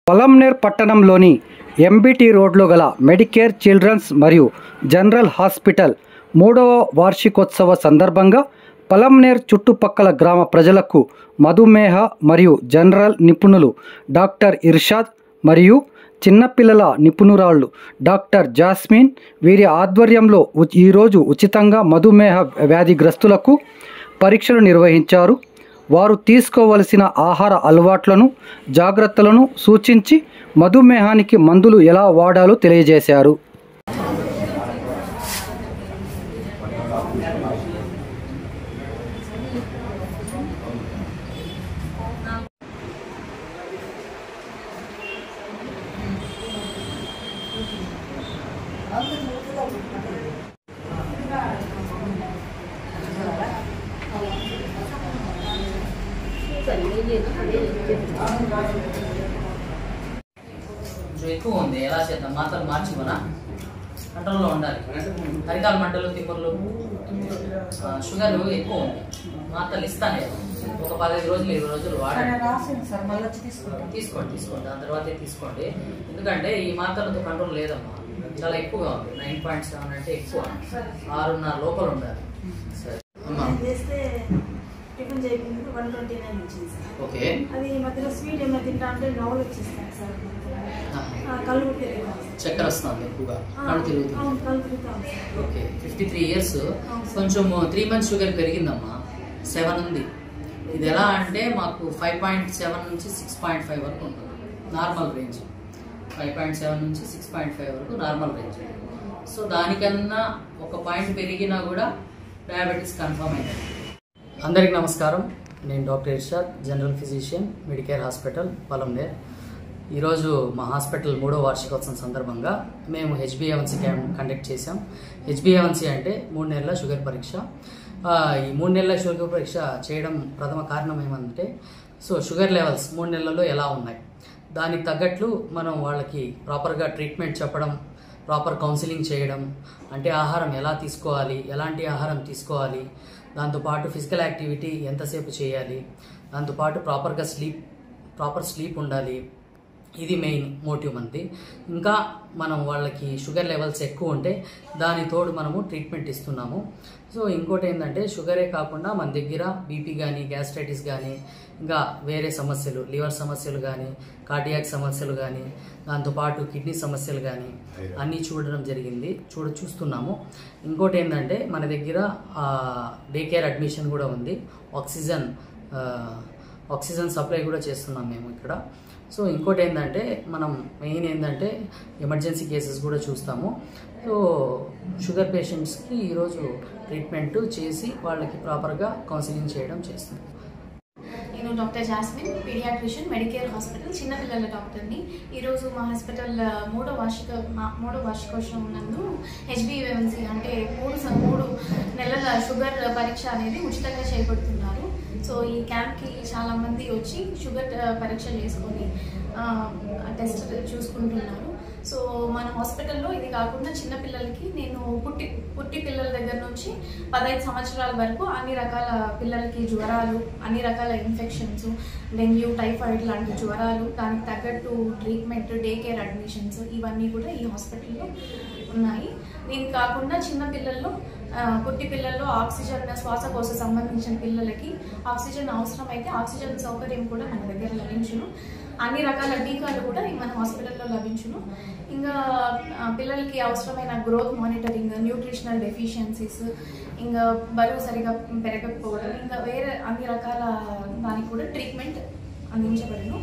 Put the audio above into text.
పలమనేర్ పట్టణంలోని ఎంబీటీ రోడ్లో గల మెడికేర్ చిల్డ్రన్స్ మరియు జనరల్ హాస్పిటల్ 3వ వార్షికోత్సవ సందర్భంగా పలమనేర్ చుట్టుపక్కల గ్రామ ప్రజలకు మధుమేహ మరియు జనరల్ నిపుణులు డాక్టర్ ఇర్షాద్ మరియు చిన్నపిల్లల నిపుణురాళ్ళు డాక్టర్ జాస్మిన్ వీరి ఆధ్వర్యంలో ఈరోజు ఉచితంగా మధుమేహ వ్యాధిగ్రస్తులకు పరీక్షలు నిర్వహించారు. వారు తీసుకోవలసిన ఆహార అలవాట్లను జాగ్రత్తలను సూచించి మధుమేహానికి మందులు ఎలా వాడాలో తెలియజేశారు. ఎక్కువ ఉంది, ఎలా చేద్దాం? మాత్రలు మార్చిమనా కంట్రోల్లో ఉండాలి. అరికాల మంటలు, తిమ్మర్లు, షుగర్ ఎక్కువ ఉంది. మాత్రలు ఇస్తాను ఒక 15 రోజులు 20 రోజులు వాడండి. తీసుకోండి దాని తర్వాతే తీసుకోండి. ఎందుకంటే ఈ మాత్రలతో కంట్రోల్ లేదమ్మా, చాలా ఎక్కువగా ఉంది. 9.7 అంటే ఎక్కువ, 6.5 లోపల ఉండాలి. సరే టిఫిన్ చేయకుండా 129 వచ్చింది సార్. ఓకే, అది మధ్యలో స్వీట్ ఏమైనా తింటా అంటే నవ్వులు వచ్చేస్తాయి సార్. కళ్ళు చక్కెర వస్తుంది ఎక్కువగా, కళ్ళు తిరుగుతుంది. Okay, 53 years. కొంచెం 3 months షుగర్ పెరిగిందమ్మా, 7 ఉంది. ఇది ఎలా అంటే మాకు 5.7 నుంచి 6.5 వరకు ఉంటుంది నార్మల్ రేంజ్. 5.7 నుంచి 6.5 వరకు నార్మల్ రేంజ్. సో దానికన్నా ఒక పాయింట్ పెరిగినా కూడా డయాబెటీస్ కన్ఫర్మ్ అయింది. అందరికి నమస్కారం. నేను doctor Irshad, general physician, Medicare hospital Palamaner. ఈరోజు మా హాస్పిటల్ 3వ వార్షికోత్సవం సందర్భంగా మేము HbA1c కండక్ట్ చేశాం. HbA1c అంటే 3 నెలల షుగర్ పరీక్ష. ఈ 3 నెలల షుగర్ పరీక్ష చేయడం ప్రథమ కారణం ఏమంటే, సో షుగర్ లెవెల్స్ 3 నెలల్లో ఎలా ఉన్నాయి, దానికి తగ్గట్లు మనం వాళ్ళకి ప్రాపర్గా ట్రీట్మెంట్ చెప్పడం, ప్రాపర్ కౌన్సిలింగ్ చేయడం, అంటే ఆహారం ఎలా తీసుకోవాలి, ఎలాంటి ఆహారం తీసుకోవాలి, దాంతోపాటు ఫిజికల్ యాక్టివిటీ ఎంతసేపు చేయాలి, దాంతోపాటు ప్రాపర్ స్లీప్ ఉండాలి. ఇది మెయిన్ మోటివ్ మనది. ఇంకా మనం వాళ్ళకి షుగర్ లెవెల్స్ ఎక్కువ ఉంటే దాని తోడు మనము ట్రీట్మెంట్ ఇస్తున్నాము. సో ఇంకోటి ఏంటంటే, షుగరే కాకుండా మన దగ్గర బీపీ కానీ, గ్యాస్ట్రైటిస్ కానీ, ఇంకా వేరే సమస్యలు, లివర్ సమస్యలు కానీ, కార్డియాక్ సమస్యలు కానీ, దాంతోపాటు కిడ్నీ సమస్యలు కానీ అన్నీ చూడడం జరిగింది, చూస్తున్నాము. ఇంకోటి ఏంటంటే, మన దగ్గర డే కేర్ అడ్మిషన్ కూడా ఉంది. ఆక్సిజన్ సప్లై కూడా చేస్తున్నాం మేము ఇక్కడ. సో ఇంకోటి ఏంటంటే, మనం మెయిన్ ఏంటంటే ఎమర్జెన్సీ కేసెస్ కూడా చూస్తాము. సో షుగర్ పేషెంట్స్కి ఈరోజు ట్రీట్మెంట్ చేసి వాళ్ళకి ప్రాపర్గా కౌన్సిలింగ్ చేయడం చేస్తున్నాం. నేను doctor Jasmine, paediatrician, Medicare hospital, చిన్నపిల్లల డాక్టర్ని. ఈరోజు మా హాస్పిటల్ 3వ వార్షికోత్సవం నందు HbA1c అంటే 3 నెలల షుగర్ పరీక్ష అనేది ఉచితంగా చేపడుతున్నారు. సో ఈ క్యాంప్కి చాలామంది వచ్చి షుగర్ పరీక్ష చేసుకొని టెస్ట్ చూసుకుంటున్నారు. సో మన హాస్పిటల్లో ఇది కాకుండా చిన్నపిల్లలకి నేను పుట్టి పిల్లల దగ్గర నుంచి 15 సంవత్సరాల వరకు అన్ని రకాల పిల్లలకి జ్వరాలు, అన్ని రకాల ఇన్ఫెక్షన్స్, డెంగ్యూ, టైఫాయిడ్ లాంటి జ్వరాలు, దానికి తగ్గట్టు ట్రీట్మెంట్, డే కేర్ అడ్మిషన్స్ ఇవన్నీ కూడా ఈ హాస్పిటల్లో ఉన్నాయి. దీనికి కాకుండా చిన్నపిల్లల్లో పుట్టి పిల్లల్లో ఆక్సిజన్, శ్వాసకోశ సంబంధించిన పిల్లలకి ఆక్సిజన్ అవసరమైతే ఆక్సిజన్ సౌకర్యం కూడా మన దగ్గర లభించును. అన్ని రకాల టీకాలు కూడా మన హాస్పిటల్లో లభించును. ఇంకా పిల్లలకి అవసరమైన గ్రోత్ మానిటరింగ్, న్యూట్రిషనల్ డెఫిషియన్సీస్, ఇంకా బరువు సరిగా పెరగకపోవడం, ఇంకా వేరే అన్ని రకాల దానికి కూడా ట్రీట్మెంట్ అందించబడును.